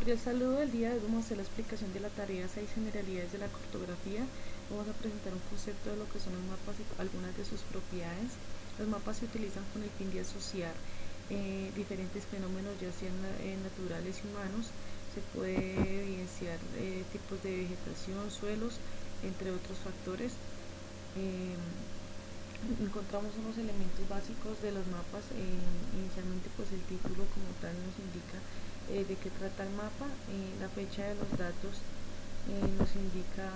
Cordial saludo. El día de hoy vamos a hacer la explicación de la tarea 6 generalidades de la cartografía. Vamos a presentar un concepto de lo que son los mapas y algunas de sus propiedades. Los mapas se utilizan con el fin de asociar diferentes fenómenos, ya sean naturales y humanos. Se puede evidenciar tipos de vegetación, suelos, entre otros factores. Encontramos unos elementos básicos de los mapas. Inicialmente pues el título como tal nos indica de qué trata el mapa. La fecha de los datos nos indica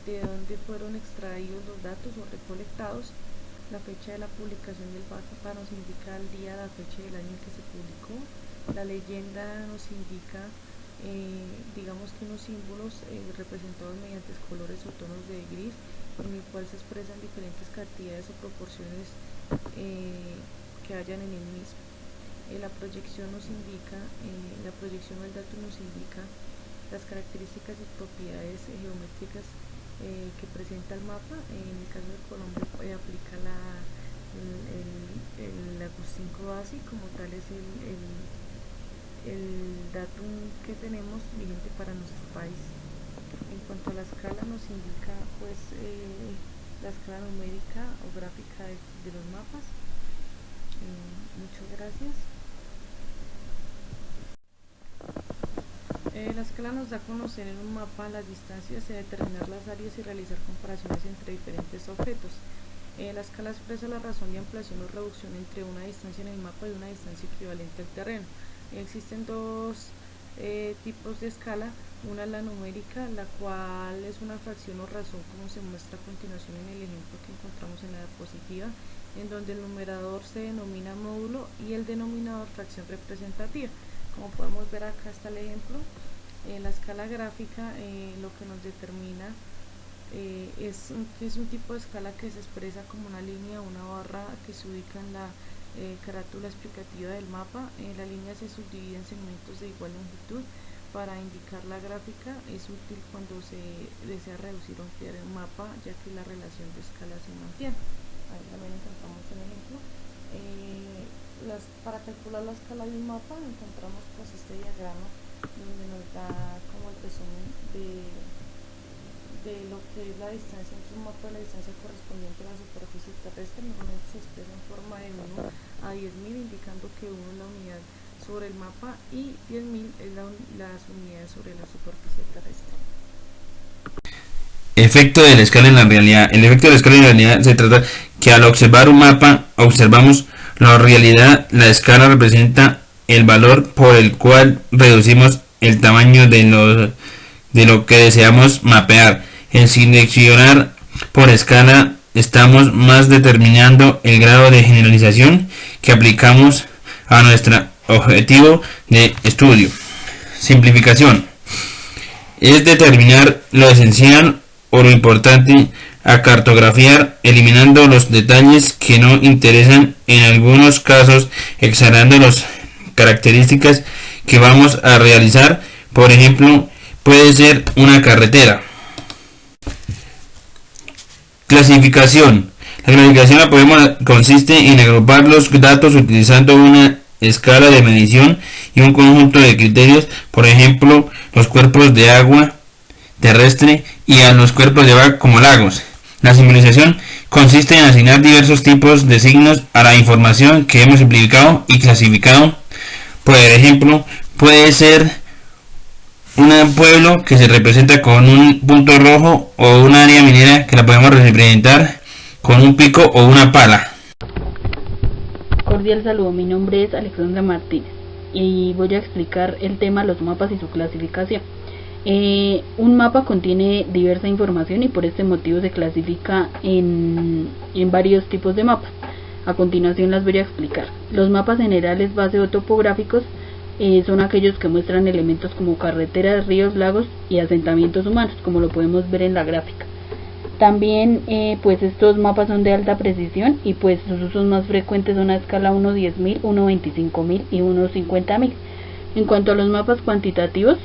de dónde fueron extraídos los datos o recolectados. La fecha de la publicación del mapa nos indica el día, la fecha y el año en que se publicó. La leyenda nos indica digamos que unos símbolos representados mediante colores o tonos de gris, en el cual se expresan diferentes cantidades o proporciones que hayan en el mismo. La proyección nos indica, la proyección del dato nos indica las características y propiedades geométricas que presenta el mapa. En el caso de Colombia aplica el Agustín Codazzi, como tal es el dato que tenemos vigente para nuestro país. En cuanto a la escala nos indica pues la escala numérica o gráfica de los mapas. Muchas gracias. La escala nos da a conocer en un mapa las distancias, determinar las áreas y realizar comparaciones entre diferentes objetos. La escala expresa la razón de ampliación o reducción entre una distancia en el mapa y una distancia equivalente al terreno. Existen dos tipos de escala. Una es la numérica, la cual es una fracción o razón, como se muestra a continuación en el ejemplo que encontramos en la diapositiva, en donde el numerador se denomina módulo y el denominador fracción representativa. Como podemos ver acá está el ejemplo. La escala gráfica lo que nos determina es un tipo de escala que se expresa como una línea o una barra que se ubica en la carátula explicativa del mapa. La línea se subdivide en segmentos de igual longitud. Para indicar la gráfica es útil cuando se desea reducir o ampliar el mapa, ya que la relación de escala se mantiene. Ahí también encontramos un ejemplo. Para calcular la escala de un mapa encontramos pues este diagrama donde nos da como el resumen de lo que es la distancia entre un mapa y la distancia correspondiente a la superficie terrestre. Normalmente se expresa en forma de 1 a 10.000, indicando que 1 es la unidad sobre el mapa y 10.000 es las unidades sobre la superficie terrestre. Efecto de la escala en la realidad. El efecto de la escala en la realidad se trata que al observar un mapa observamos la realidad. La escala representa el valor por el cual reducimos el tamaño de lo que deseamos mapear. En seleccionar por escala estamos más determinando el grado de generalización que aplicamos a nuestro objetivo de estudio. Simplificación es determinar lo esencial o lo importante a cartografiar, eliminando los detalles que no interesan, en algunos casos exagerando las características que vamos a realizar. Por ejemplo, puede ser una carretera. Clasificación. La clasificación consiste en agrupar los datos utilizando una escala de medición y un conjunto de criterios, por ejemplo, los cuerpos de agua terrestre y a los cuerpos de agua como lagos. La simbolización consiste en asignar diversos tipos de signos a la información que hemos simplificado y clasificado. Por ejemplo, puede ser un pueblo que se representa con un punto rojo o un área minera que la podemos representar con un pico o una pala. Cordial saludo, mi nombre es Alexandra Martínez y voy a explicar el tema los mapas y su clasificación. Un mapa contiene diversa información y por este motivo se clasifica en varios tipos de mapas. A continuación las voy a explicar. Los mapas generales base o topográficos son aquellos que muestran elementos como carreteras, ríos, lagos y asentamientos humanos, como lo podemos ver en la gráfica. También pues estos mapas son de alta precisión y pues sus usos más frecuentes son a escala 1:10.000, 1:25.000 y 1:50.000. En cuanto a los mapas cuantitativos,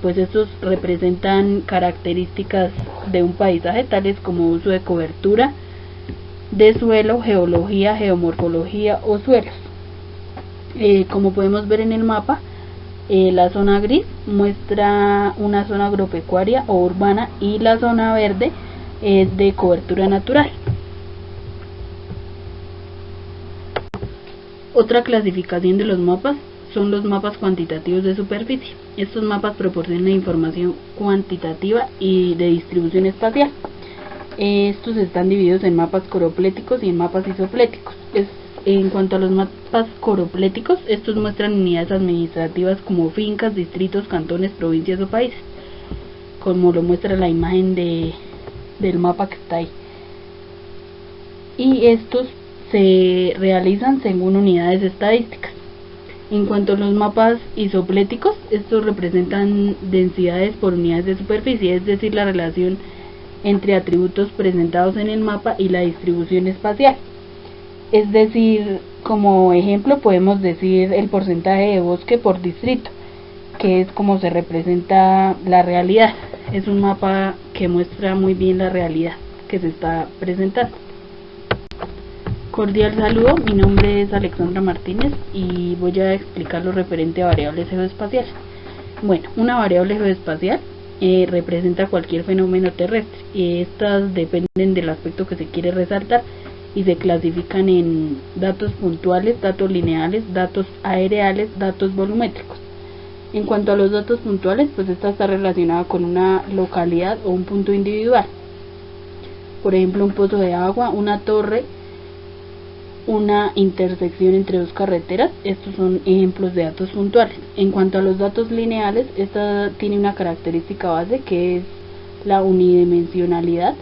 pues estos representan características de un paisaje, tales como uso de cobertura de suelo, geología, geomorfología o suelos. Como podemos ver en el mapa, La zona gris muestra una zona agropecuaria o urbana y la zona verde es de cobertura natural. Otra clasificación de los mapas son los mapas cuantitativos de superficie. Estos mapas proporcionan información cuantitativa y de distribución espacial. Estos están divididos en mapas coropléticos y en mapas isopléticos. En cuanto a los mapas coropléticos, estos muestran unidades administrativas como fincas, distritos, cantones, provincias o países, como lo muestra la imagen del mapa que está ahí. Y estos se realizan según unidades estadísticas. En cuanto a los mapas isopléticos, estos representan densidades por unidades de superficie, es decir, la relación entre atributos presentados en el mapa y la distribución espacial. Es decir, como ejemplo podemos decir el porcentaje de bosque por distrito, que es como se representa la realidad. Es un mapa que muestra muy bien la realidad que se está presentando. Cordial saludo, mi nombre es Alexandra Martínez y voy a explicar lo referente a variables geoespaciales. Bueno, una variable geoespacial representa cualquier fenómeno terrestre. Estas dependen del aspecto que se quiere resaltar y se clasifican en datos puntuales, datos lineales, datos areales, datos volumétricos. En cuanto a los datos puntuales, pues esta está relacionada con una localidad o un punto individual. Por ejemplo, un pozo de agua, una torre, una intersección entre dos carreteras. Estos son ejemplos de datos puntuales. En cuanto a los datos lineales, esta tiene una característica base que es la unidimensionalidad.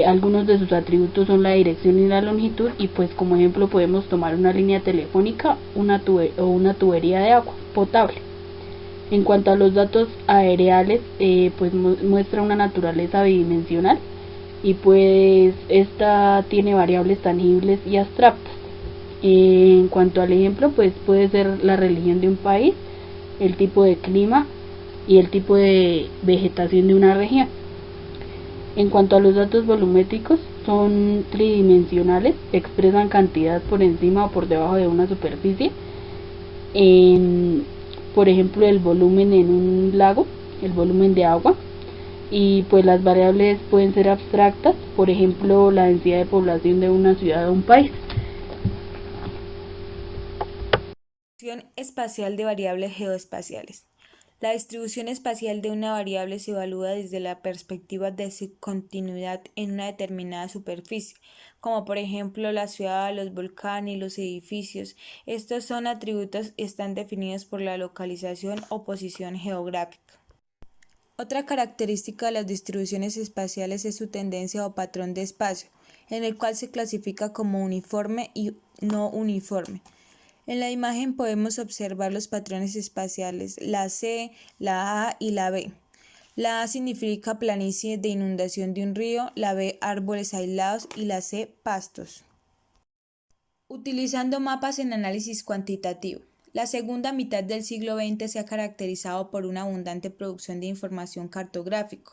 Algunos de sus atributos son la dirección y la longitud, y pues como ejemplo podemos tomar una línea telefónica o una tubería de agua potable. En cuanto a los datos areales, pues muestra una naturaleza bidimensional, y pues esta tiene variables tangibles y abstractas. En cuanto al ejemplo, pues puede ser la religión de un país, el tipo de clima y el tipo de vegetación de una región. En cuanto a los datos volumétricos, son tridimensionales, expresan cantidad por encima o por debajo de una superficie. Por ejemplo, el volumen en un lago, el volumen de agua. Y pues las variables pueden ser abstractas, por ejemplo la densidad de población de una ciudad o un país. Distribución espacial de variables geoespaciales. La distribución espacial de una variable se evalúa desde la perspectiva de su continuidad en una determinada superficie, como por ejemplo la ciudad, los volcanes, los edificios. Estos son atributos y están definidos por la localización o posición geográfica. Otra característica de las distribuciones espaciales es su tendencia o patrón de espacio, en el cual se clasifica como uniforme y no uniforme. En la imagen podemos observar los patrones espaciales, la C, la A y la B. La A significa planicie de inundación de un río, la B árboles aislados y la C pastos. Utilizando mapas en análisis cuantitativo. La segunda mitad del siglo XX se ha caracterizado por una abundante producción de información cartográfica.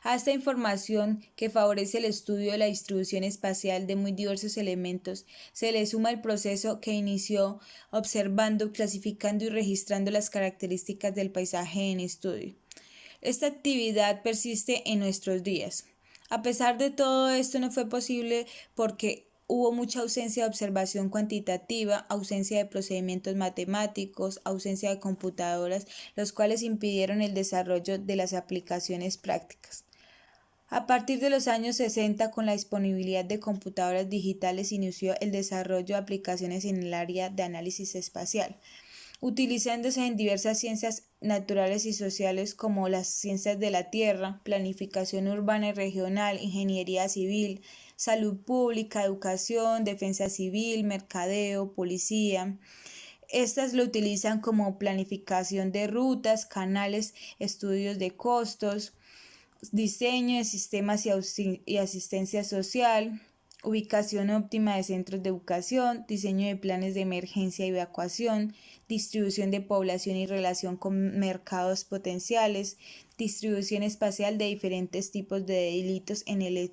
A esta información, que favorece el estudio de la distribución espacial de muy diversos elementos, se le suma el proceso que inició observando, clasificando y registrando las características del paisaje en estudio. Esta actividad persiste en nuestros días. A pesar de todo esto, no fue posible porque hubo mucha ausencia de observación cuantitativa, ausencia de procedimientos matemáticos, ausencia de computadoras, los cuales impidieron el desarrollo de las aplicaciones prácticas. A partir de los años 60, con la disponibilidad de computadoras digitales, inició el desarrollo de aplicaciones en el área de análisis espacial, utilizándose en diversas ciencias naturales y sociales como las ciencias de la tierra, planificación urbana y regional, ingeniería civil, salud pública, educación, defensa civil, mercadeo, policía. Estas lo utilizan como planificación de rutas, canales, estudios de costos, diseño de sistemas y asistencia social, ubicación óptima de centros de educación, diseño de planes de emergencia y evacuación, distribución de población y relación con mercados potenciales, distribución espacial de diferentes tipos de delitos en el.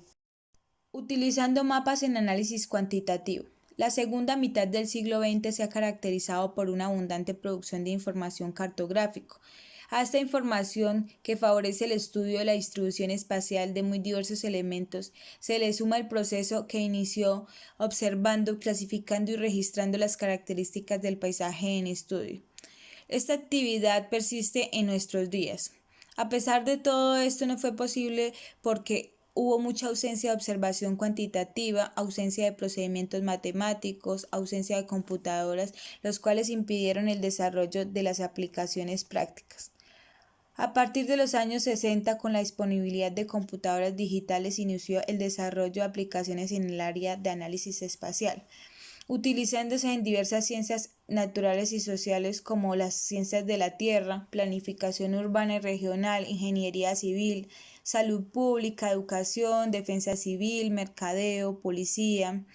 Utilizando mapas en análisis cuantitativo. La segunda mitad del siglo XX se ha caracterizado por una abundante producción de información cartográfica. A esta información, que favorece el estudio de la distribución espacial de muy diversos elementos, se le suma el proceso que inició observando, clasificando y registrando las características del paisaje en estudio. Esta actividad persiste en nuestros días. A pesar de todo esto, no fue posible porque hubo mucha ausencia de observación cuantitativa, ausencia de procedimientos matemáticos, ausencia de computadoras, los cuales impidieron el desarrollo de las aplicaciones prácticas. A partir de los años 60, con la disponibilidad de computadoras digitales, inició el desarrollo de aplicaciones en el área de análisis espacial, utilizándose en diversas ciencias naturales y sociales como las ciencias de la tierra, planificación urbana y regional, ingeniería civil, salud pública, educación, defensa civil, mercadeo, policía.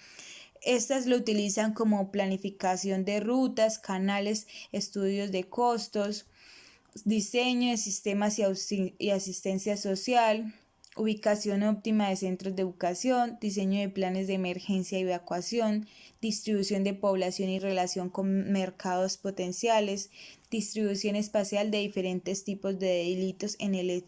Estas lo utilizan como planificación de rutas, canales, estudios de costos, diseño de sistemas y asistencia social, ubicación óptima de centros de educación, diseño de planes de emergencia y evacuación, distribución de población y relación con mercados potenciales, distribución espacial de diferentes tipos de delitos en el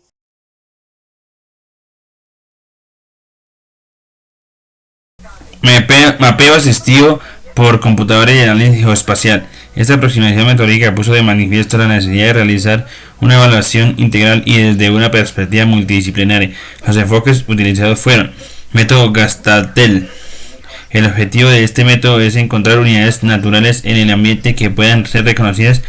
Mapeo asistido por computadora y análisis geoespacial. Esta aproximación metodológica puso de manifiesto la necesidad de realizar una evaluación integral y desde una perspectiva multidisciplinaria. Los enfoques utilizados fueron método Gastaltell. El objetivo de este método es encontrar unidades naturales en el ambiente que puedan ser reconocidas,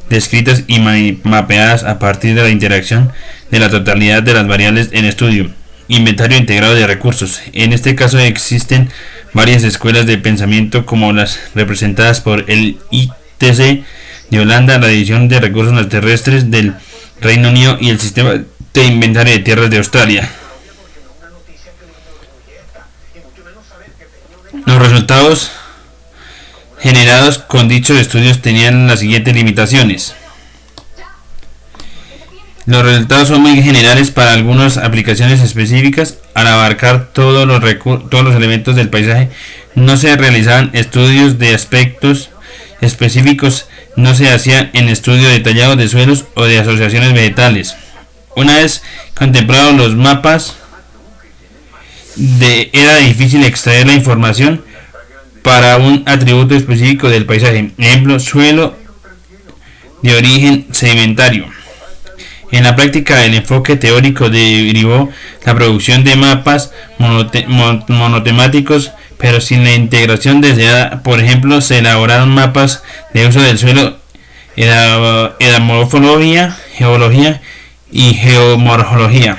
descritas y mapeadas a partir de la interacción de la totalidad de las variables en estudio. Inventario integrado de recursos. En este caso existen varias escuelas de pensamiento como las representadas por el ITC de Holanda, la División de Recursos Terrestres del Reino Unido y el Sistema de Inventario de Tierras de Australia. Los resultados generados con dichos estudios tenían las siguientes limitaciones. Los resultados son muy generales para algunas aplicaciones específicas. Al abarcar todos los elementos del paisaje, no se realizaban estudios de aspectos específicos, no se hacía en estudio detallado de suelos o de asociaciones vegetales. Una vez contemplados los mapas, era difícil extraer la información para un atributo específico del paisaje, ejemplo, suelo de origen sedimentario. En la práctica, el enfoque teórico derivó la producción de mapas monotemáticos, pero sin la integración deseada. Por ejemplo, se elaboraron mapas de uso del suelo, edamorfología, geología y geomorfología.